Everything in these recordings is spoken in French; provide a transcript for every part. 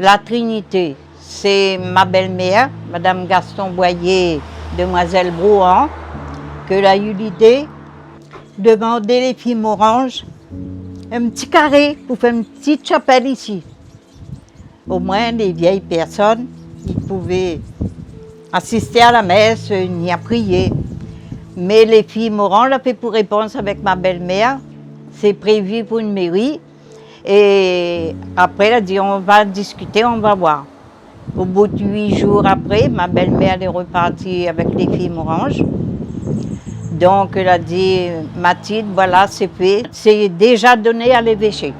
La Trinité, c'est ma belle-mère, Madame Gaston Boyer, demoiselle Brouhan, que a eu l'idée de demander les filles Morange un petit carré pour faire une petite chapelle ici. Au moins, les vieilles personnes, ils pouvaient assister à la messe, ni à prier. Mais les filles Morange, a fait pour réponse avec ma belle-mère. C'est prévu pour une mairie. Et après, elle a dit, on va discuter, on va voir. Au bout de 8 jours après, ma belle-mère est repartie avec les filles Morange. Donc, elle a dit, Mathilde, voilà, c'est fait. C'est déjà donné à l'évêché.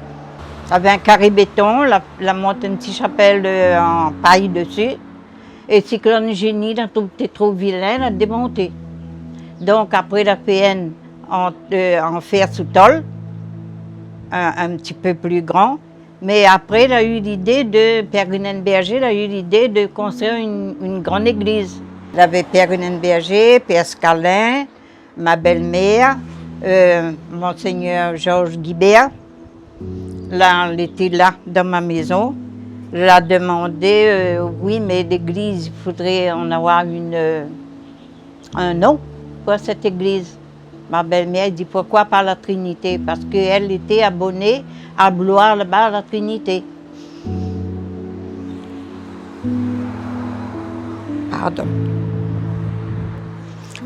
Avec un carré béton, la monte une petite chapelle en paille dessus. Et si le génie, était trop vilain, l'a démonté. Donc, après, la fait en fer sous tôle, un petit peu plus grand. Mais après, elle a eu l'idée de, Père Grunenberger, elle a eu l'idée de construire une grande église. Il y avait Père Grunenberger, Père Scalin, ma belle-mère, Monseigneur Georges Guibert. Là, elle était là, dans ma maison. Je l'ai demandé, oui, mais l'église, il faudrait en avoir un nom pour cette église. Ma belle-mère dit, pourquoi pas la Trinité? Parce qu'elle était abonnée à Blois, là-bas, à la Trinité. Pardon.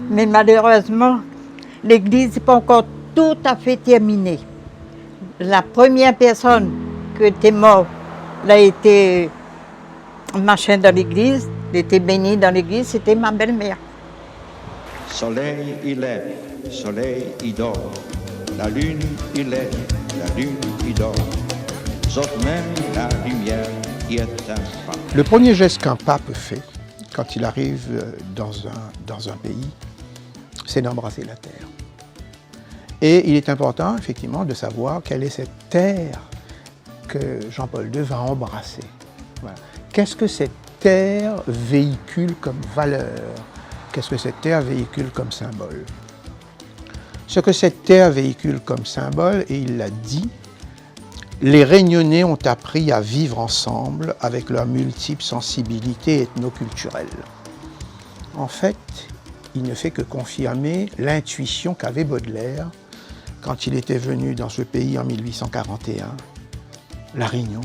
Mais malheureusement, l'église n'est pas encore tout à fait terminée. La première personne qui était morte, elle a été machin dans l'église, elle était bénie dans l'église, c'était ma belle-mère. Soleil, il lève, soleil, il dort. La lune, il lève, la lune, il dort. Sauf même la lumière qui éteint pas. Le premier geste qu'un pape fait quand il arrive dans un pays, c'est d'embrasser la terre. Et il est important, effectivement, de savoir quelle est cette terre que Jean-Paul II va embrasser. Voilà. Qu'est-ce que cette terre véhicule comme valeur? Qu'est-ce que cette terre véhicule comme symbole? Ce que cette terre véhicule comme symbole, et il l'a dit, les Réunionnais ont appris à vivre ensemble avec leurs multiples sensibilités ethnoculturelles. En fait, il ne fait que confirmer l'intuition qu'avait Baudelaire quand il était venu dans ce pays en 1841. La Réunion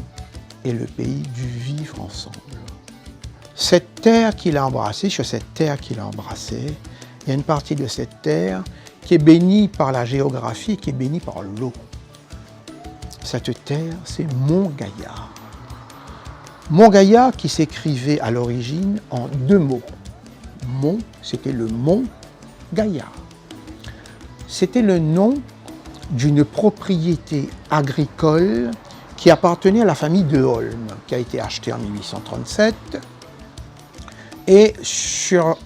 est le pays du vivre ensemble. Cette terre qu'il a embrassée, sur cette terre qu'il a embrassée, il y a une partie de cette terre qui est bénie par la géographie, qui est bénie par l'eau. Cette terre, c'est Mont-Gaillard. Mont-Gaillard qui s'écrivait à l'origine en 2 mots. Mont, c'était le Mont Gaillard. C'était le nom d'une propriété agricole qui appartenait à la famille de Holm, qui a été achetée en 1837. Et sur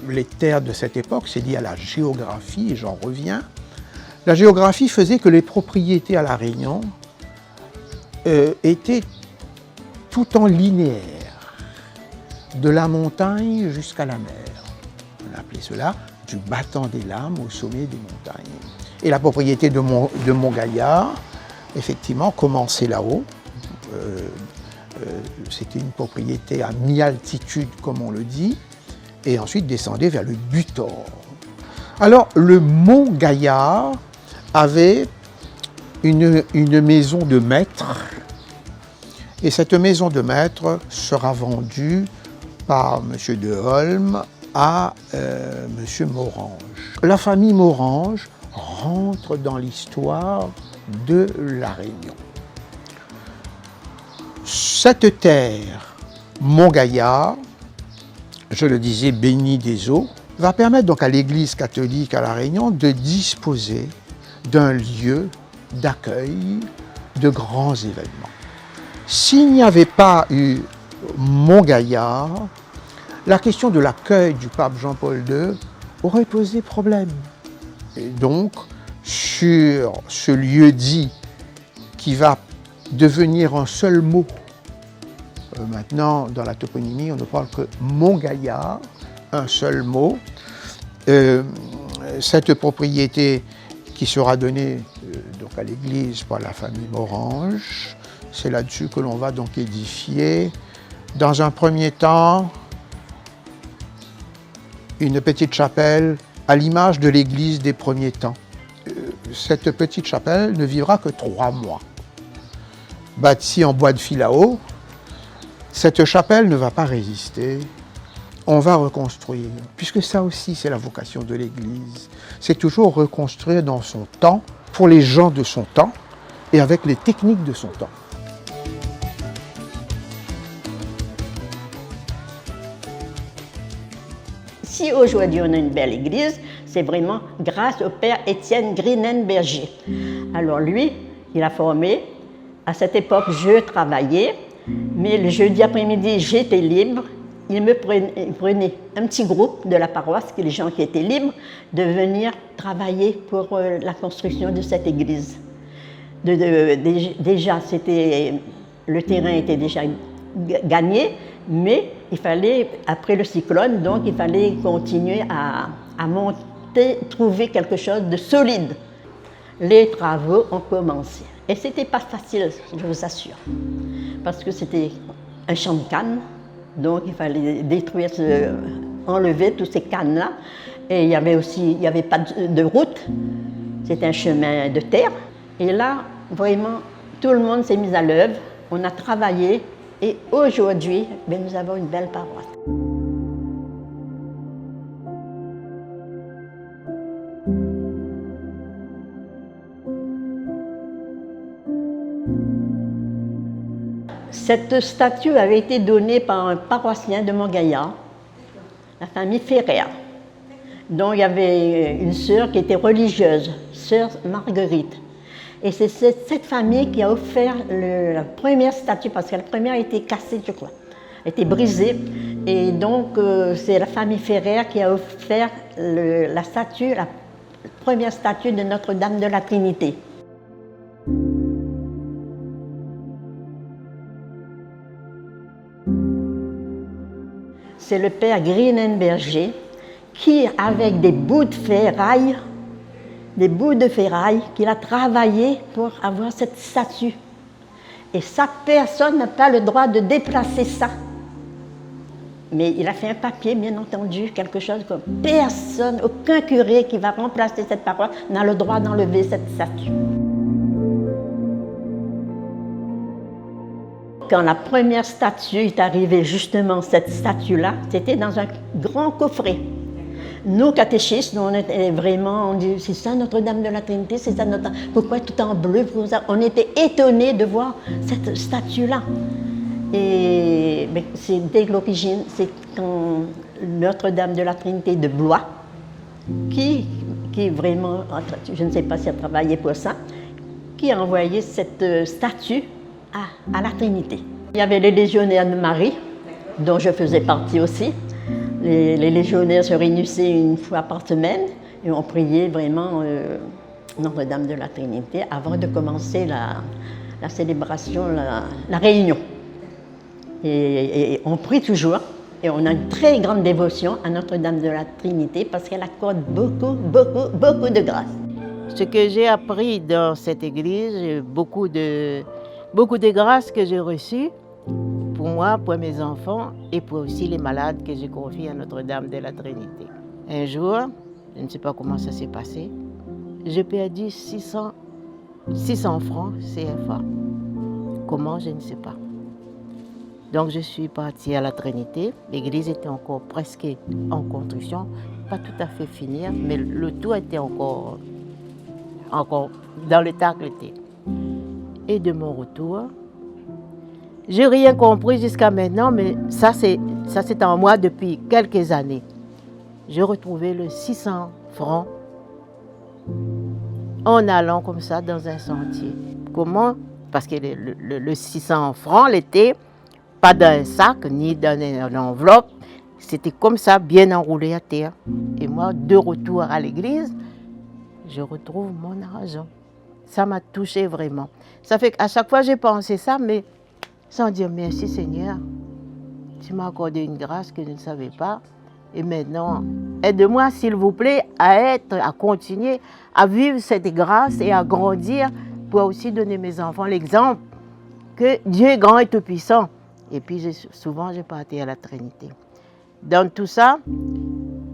les terres de cette époque, c'est lié à la géographie, et j'en reviens. La géographie faisait que les propriétés à La Réunion étaient tout en linéaire, de la montagne jusqu'à la mer. On appelait cela du battant des lames au sommet des montagnes. Et la propriété de Mont-Gaillard, effectivement, commençait là-haut. C'était une propriété à mi-altitude, comme on le dit, et ensuite descendait vers le Butor. Alors, le Mont-Gaillard avait une maison de maître, et cette maison de maître sera vendue par M. de Holm à M. Morange. La famille Morange rentre dans l'histoire de La Réunion. Cette terre, Mont-Gaillard, je le disais, bénie des eaux, va permettre donc à l'Église catholique à La Réunion de disposer d'un lieu d'accueil de grands événements. S'il n'y avait pas eu Mont-Gaillard, la question de l'accueil du pape Jean-Paul II aurait posé problème. Et donc, sur ce lieu-dit qui va devenir un seul mot, maintenant, dans la toponymie, on ne parle que Mont-Gaillard, un seul mot. Cette propriété qui sera donnée donc à l'église par la famille Morange C'est là-dessus que l'on va donc édifier, dans un premier temps, une petite chapelle à l'image de l'église des premiers temps. Cette petite chapelle ne vivra que 3 mois. Bâtie en bois de filao, cette chapelle ne va pas résister. On va reconstruire, puisque ça aussi c'est la vocation de l'Église. C'est toujours reconstruire dans son temps, pour les gens de son temps et avec les techniques de son temps. Si aujourd'hui on a une belle église, c'est vraiment grâce au père Étienne Grinenberger. Alors lui, il a formé. À cette époque, je travaillais, mais le jeudi après-midi, j'étais libre. Il prenait un petit groupe de la paroisse, les gens qui étaient libres, de venir travailler pour la construction de cette église. Déjà, le terrain était déjà gagné, mais il fallait, après le cyclone, donc il fallait continuer à monter, trouver quelque chose de solide. Les travaux ont commencé. Et ce n'était pas facile, je vous assure, parce que c'était un champ de cannes, donc il fallait détruire, enlever tous ces cannes-là. Et il n'y avait pas de route, c'était un chemin de terre. Et là, vraiment, tout le monde s'est mis à l'œuvre, on a travaillé, et aujourd'hui, nous avons une belle paroisse. Cette statue avait été donnée par un paroissien de Montgaillard, la famille Ferrer, dont il y avait une sœur qui était religieuse, sœur Marguerite. Et c'est cette famille qui a offert la première statue, parce que la première a été cassée, je crois, a été brisée. Et donc, c'est la famille Ferrer qui a offert la première statue de Notre-Dame de la Trinité. C'est le père Grinenberger qui, avec des bouts de ferraille, qu'il a travaillé pour avoir cette statue. Et ça, personne n'a pas le droit de déplacer ça. Mais il a fait un papier, bien entendu, quelque chose comme personne, aucun curé qui va remplacer cette paroisse n'a le droit d'enlever cette statue. Quand la première statue est arrivée, justement, cette statue-là, c'était dans un grand coffret. Nous, catéchistes, on était vraiment, on dit, c'est ça Notre-Dame de la Trinité, c'est ça notre... Pourquoi tout en bleu? On était étonnés de voir cette statue-là. Et c'est dès l'origine, c'est quand Notre-Dame de la Trinité de Blois, qui vraiment, je ne sais pas si elle travaillait pour ça, qui a envoyé cette statue à la Trinité. Il y avait les légionnaires de Marie, dont je faisais partie aussi. Les légionnaires se réunissaient une fois par semaine et on priait vraiment Notre-Dame de la Trinité avant de commencer la célébration, la réunion. Et on prie toujours et on a une très grande dévotion à Notre-Dame de la Trinité parce qu'elle accorde beaucoup de grâce. Ce que j'ai appris dans cette église, beaucoup de grâces que j'ai reçues pour moi, pour mes enfants et pour aussi les malades que j'ai confiés à Notre-Dame de la Trinité. Un jour, je ne sais pas comment ça s'est passé, j'ai perdu 600 francs CFA. Comment, je ne sais pas. Donc je suis partie à la Trinité. L'église était encore presque en construction, pas tout à fait finie, mais le tout était encore dans l'état qu'il était. Et de mon retour, j'ai rien compris jusqu'à maintenant, mais ça c'est en moi depuis quelques années. J'ai retrouvé le 600 francs en allant comme ça dans un sentier. Comment? Parce que le 600 francs l'était pas dans un sac ni dans une enveloppe, c'était comme ça, bien enroulé à terre. Et moi, de retour à l'église, je retrouve mon argent. Ça m'a touchée vraiment. Ça fait qu'à chaque fois, j'ai pensé ça, mais sans dire merci Seigneur. Tu m'as accordé une grâce que je ne savais pas. Et maintenant, aide-moi, s'il vous plaît, à continuer à vivre cette grâce et à grandir pour aussi donner mes enfants l'exemple que Dieu est grand et tout-puissant. Et puis souvent, j'ai parti à la Trinité. Dans tout ça,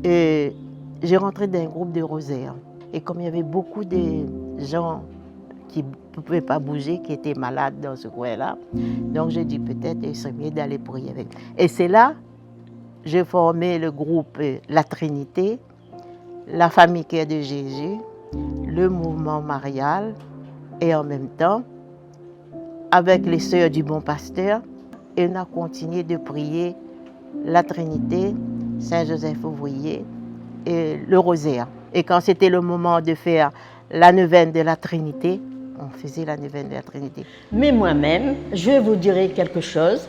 j'ai rentré dans un groupe de rosaires. Et comme il y avait beaucoup de gens qui ne pouvaient pas bouger, qui étaient malades dans ce coin-là, donc j'ai dit peut-être il serait mieux d'aller prier avec. Et c'est là j'ai formé le groupe La Trinité, la famille Cœur de Jésus, le mouvement marial et en même temps, avec les sœurs du Bon Pasteur, et on a continué de prier la Trinité, Saint-Joseph Ouvrier et le rosaire. Et quand c'était le moment de faire la neuvaine de la Trinité, on faisait la neuvaine de la Trinité. Mais moi-même, je vous dirai quelque chose.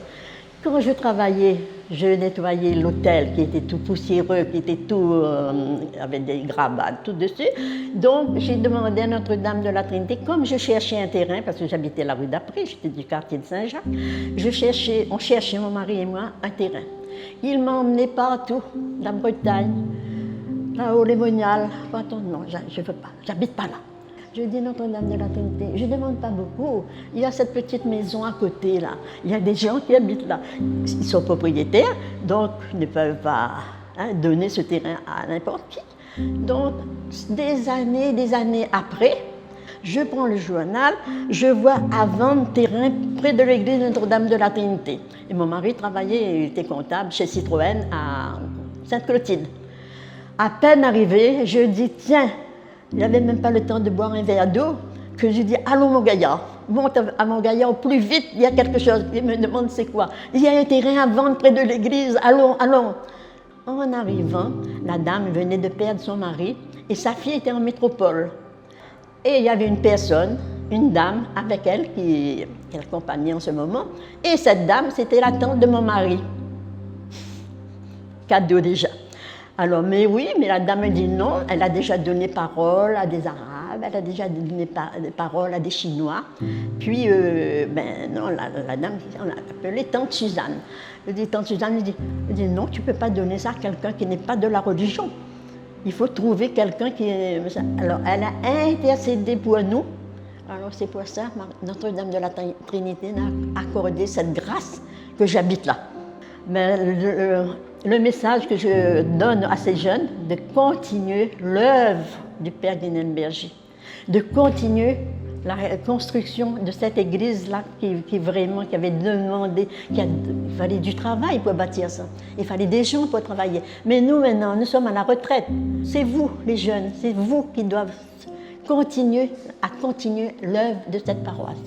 Quand je travaillais, je nettoyais l'hôtel qui était tout poussiéreux, qui était tout avec des gravats tout dessus. Donc j'ai demandé à Notre-Dame de la Trinité, comme je cherchais un terrain, parce que j'habitais la rue d'Après, j'étais du quartier de Saint-Jacques, on cherchait, mon mari et moi, un terrain. Il m'a emmené partout, la Bretagne, là-haut les Moniales. Attends, non, je ne veux pas, j'habite pas là. Je dis Notre-Dame de la Trinité, je ne demande pas beaucoup. Il y a cette petite maison à côté là. Il y a des gens qui habitent là. Ils sont propriétaires, donc ils ne peuvent pas donner ce terrain à n'importe qui. Donc des années après, je prends le journal, je vois à vendre terrain près de l'église Notre-Dame de la Trinité. Et mon mari travaillait, il était comptable chez Citroën à Sainte-Clotilde. À peine arrivé, je dis tiens, il n'avait même pas le temps de boire un verre d'eau, que je dis allons mon gaillard, monte à mon gaillard au plus vite, il y a quelque chose. Il me demande c'est quoi. Il y a un terrain à vendre près de l'église, allons, allons. En arrivant, la dame venait de perdre son mari et sa fille était en métropole. Et il y avait une personne, une dame avec elle qui l'accompagnait en ce moment. Et cette dame, c'était la tante de mon mari. Cadeau déjà. Alors, mais oui, mais la dame me dit non, elle a déjà donné parole à des Arabes, elle a déjà donné parole à des Chinois. Puis, non, la dame, on l'a appelée Tante Suzanne. Je dis, Tante Suzanne, elle dit non, tu ne peux pas donner ça à quelqu'un qui n'est pas de la religion. Il faut trouver quelqu'un qui est... Alors, elle a intercédé pour nous. Alors, c'est pour ça que Notre-Dame de la Trinité a accordé cette grâce que j'habite là. Mais le message que je donne à ces jeunes, de continuer l'œuvre du Père Guénenberger, de continuer la construction de cette église-là qui avait demandé, il fallait du travail pour bâtir ça, il fallait des gens pour travailler. Mais nous maintenant, nous sommes à la retraite. C'est vous les jeunes, c'est vous qui doivent continuer l'œuvre de cette paroisse.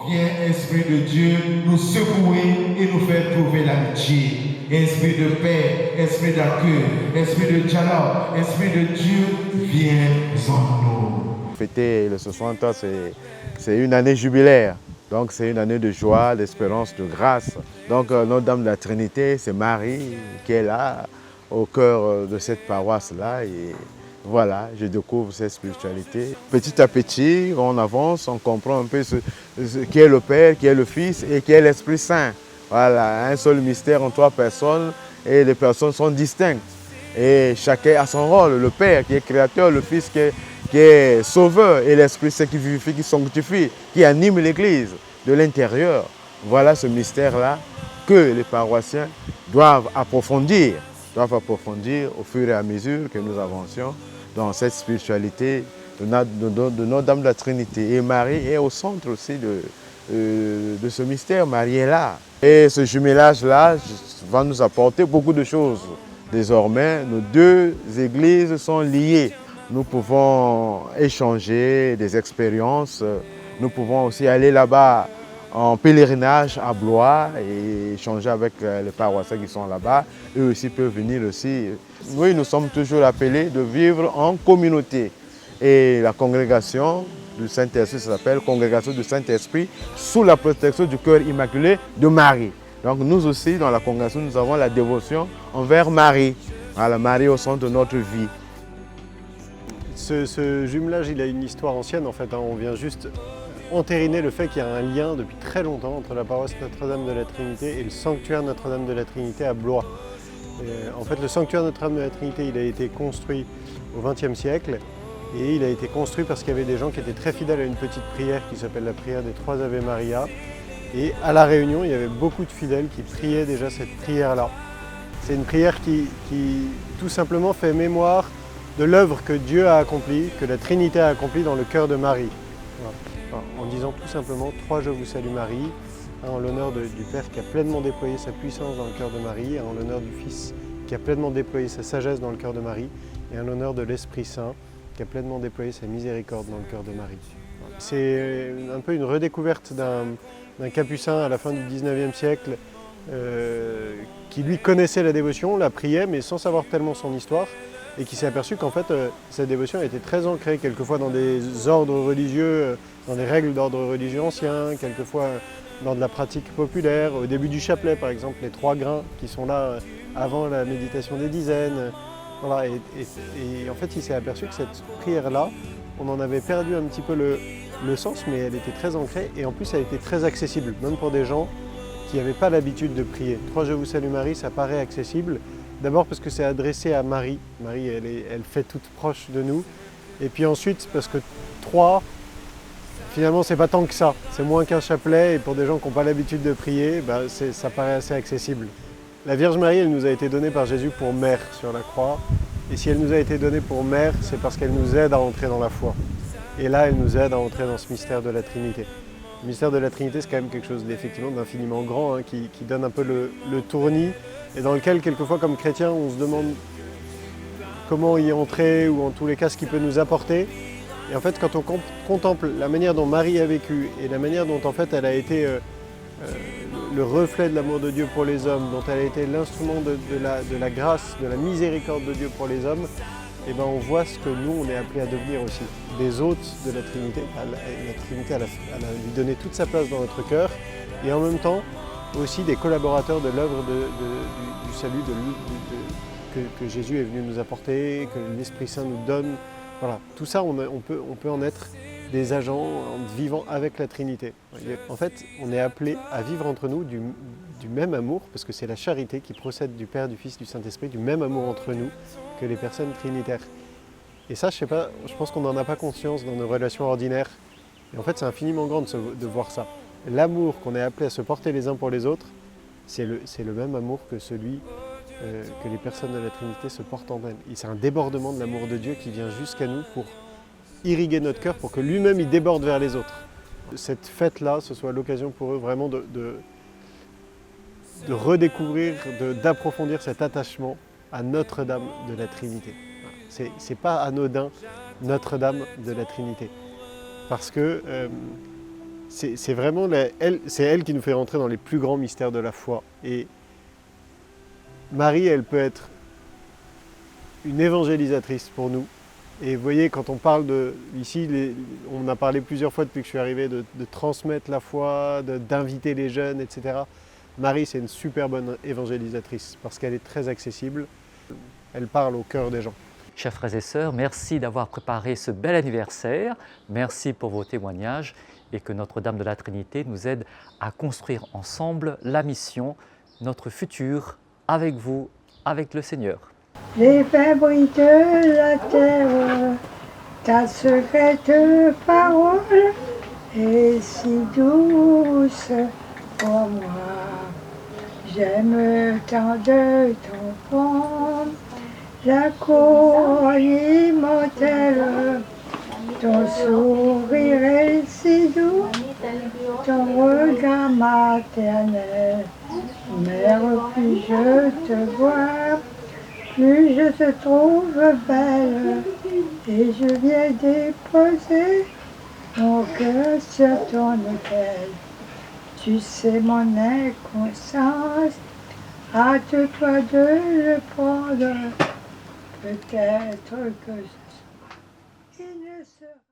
Viens, Esprit de Dieu, nous secouer et nous faire trouver l'amitié. Esprit de paix, esprit d'accueil, esprit de dialogue, esprit de Dieu, viens en nous. Fêter le 60 ans, c'est une année jubilaire. Donc c'est une année de joie, d'espérance, de grâce. Donc Notre-Dame de la Trinité, c'est Marie qui est là, au cœur de cette paroisse-là. Et voilà, je découvre cette spiritualité. Petit à petit, on avance, on comprend un peu qui est le Père, qui est le Fils et qui est l'Esprit Saint. Voilà, un seul mystère en trois personnes et les personnes sont distinctes. Et chacun a son rôle, le Père qui est créateur, le Fils qui est sauveur et l'Esprit Saint qui vivifie, qui sanctifie, qui anime l'Église de l'intérieur. Voilà ce mystère-là que les paroissiens doivent approfondir au fur et à mesure que nous avancions dans cette spiritualité de Notre-Dame de la Trinité. Et Marie est au centre aussi de ce mystère. Marie est là. Et ce jumelage-là va nous apporter beaucoup de choses. Désormais, nos deux églises sont liées. Nous pouvons échanger des expériences. Nous pouvons aussi aller là-bas en pèlerinage à Blois et échanger avec les paroissiens qui sont là-bas. Eux aussi peuvent venir aussi. Oui, nous sommes toujours appelés de vivre en communauté. Et la congrégation du Saint-Esprit s'appelle Congrégation du Saint-Esprit sous la protection du cœur immaculé de Marie. Donc nous aussi, dans la congrégation, nous avons la dévotion envers Marie. Voilà, Marie au centre de notre vie. Ce jumelage, il a une histoire ancienne en fait. On vient juste entériner le fait qu'il y a un lien depuis très longtemps entre la paroisse Notre-Dame de la Trinité et le sanctuaire Notre-Dame de la Trinité à Blois. En fait, le sanctuaire Notre-Dame de la Trinité, il a été construit au XXe siècle Et il a été construit parce qu'il y avait des gens qui étaient très fidèles à une petite prière qui s'appelle la prière des 3 Ave Maria. Et à La Réunion, il y avait beaucoup de fidèles qui priaient déjà cette prière-là. C'est une prière qui tout simplement fait mémoire de l'œuvre que Dieu a accomplie, que la Trinité a accomplie dans le cœur de Marie. Voilà. En disant tout simplement « 3 Je vous salue Marie », en l'honneur du Père qui a pleinement déployé sa puissance dans le cœur de Marie, en l'honneur du Fils qui a pleinement déployé sa sagesse dans le cœur de Marie, et en l'honneur de l'Esprit Saint qui a pleinement déployé sa miséricorde dans le cœur de Marie. C'est un peu une redécouverte d'un capucin à la fin du 19e siècle qui lui connaissait la dévotion, la priait, mais sans savoir tellement son histoire, et qui s'est aperçu qu'en fait cette dévotion était très ancrée quelquefois dans des ordres religieux, dans des règles d'ordre religieux anciens, quelquefois dans de la pratique populaire, au début du chapelet par exemple, les 3 grains qui sont là avant la méditation des dizaines. Voilà, et en fait il s'est aperçu que cette prière-là, on en avait perdu un petit peu le sens, mais elle était très ancrée et en plus elle était très accessible, même pour des gens qui n'avaient pas l'habitude de prier. 3 Je vous salue Marie, ça paraît accessible, d'abord parce que c'est adressé à Marie. Marie, elle fait toute proche de nous. Et puis ensuite, parce que 3, finalement, c'est pas tant que ça. C'est moins qu'un chapelet, et pour des gens qui n'ont pas l'habitude de prier, ça paraît assez accessible. La Vierge Marie, elle nous a été donnée par Jésus pour mère sur la croix. Et si elle nous a été donnée pour mère, c'est parce qu'elle nous aide à entrer dans la foi. Et là, elle nous aide à entrer dans ce mystère de la Trinité. Le mystère de la Trinité, c'est quand même quelque chose d'effectivement d'infiniment grand, hein, qui donne un peu le tournis, et dans lequel, quelquefois, comme chrétien, on se demande comment y entrer, ou en tous les cas, ce qu'il peut nous apporter. Et en fait, quand on contemple la manière dont Marie a vécu, et la manière dont, en fait, elle a été le reflet de l'amour de Dieu pour les hommes, dont elle a été l'instrument de la grâce, de la miséricorde de Dieu pour les hommes, et ben on voit ce que nous, on est appelés à devenir aussi. Des hôtes de la Trinité. La Trinité, elle a lui donné toute sa place dans notre cœur, et en même temps, aussi des collaborateurs de l'œuvre du salut que Jésus est venu nous apporter, que l'Esprit Saint nous donne. Voilà, tout ça, on peut en être des agents en vivant avec la Trinité. En fait, on est appelé à vivre entre nous du même amour, parce que c'est la charité qui procède du Père, du Fils, du Saint-Esprit, du même amour entre nous que les personnes trinitaires. Et ça, je pense qu'on n'en a pas conscience dans nos relations ordinaires. Et en fait, c'est infiniment grand de voir ça. L'amour qu'on est appelé à se porter les uns pour les autres, c'est le même amour que celui que les personnes de la Trinité se portent en elles. Et c'est un débordement de l'amour de Dieu qui vient jusqu'à nous pour irriguer notre cœur, pour que lui-même il déborde vers les autres. Cette fête-là, ce soit l'occasion pour eux vraiment de redécouvrir, d'approfondir cet attachement à Notre-Dame de la Trinité. C'est pas anodin, Notre-Dame de la Trinité. Parce que c'est vraiment elle qui nous fait rentrer dans les plus grands mystères de la foi. Et Marie, elle peut être une évangélisatrice pour nous. Et vous voyez, quand on parle ici, on a parlé plusieurs fois depuis que je suis arrivé de transmettre la foi, d'inviter les jeunes, etc. Marie, c'est une super bonne évangélisatrice parce qu'elle est très accessible. Elle parle au cœur des gens. Chers frères et sœurs, merci d'avoir préparé ce bel anniversaire. Merci pour vos témoignages et que Notre-Dame de la Trinité nous aide à construire ensemble la mission, notre futur, avec vous, avec le Seigneur. Les fabriques de la terre, ta secrète parole est si douce pour moi. J'aime tant de ton front, la cour immortelle, ton sourire est si doux, ton regard maternel. Mère, plus je te vois, plus je te trouve belle, et je viens déposer mon cœur sur ton autel. Tu sais mon inconscience, hâte-toi de le prendre, peut-être que je... Il ne sera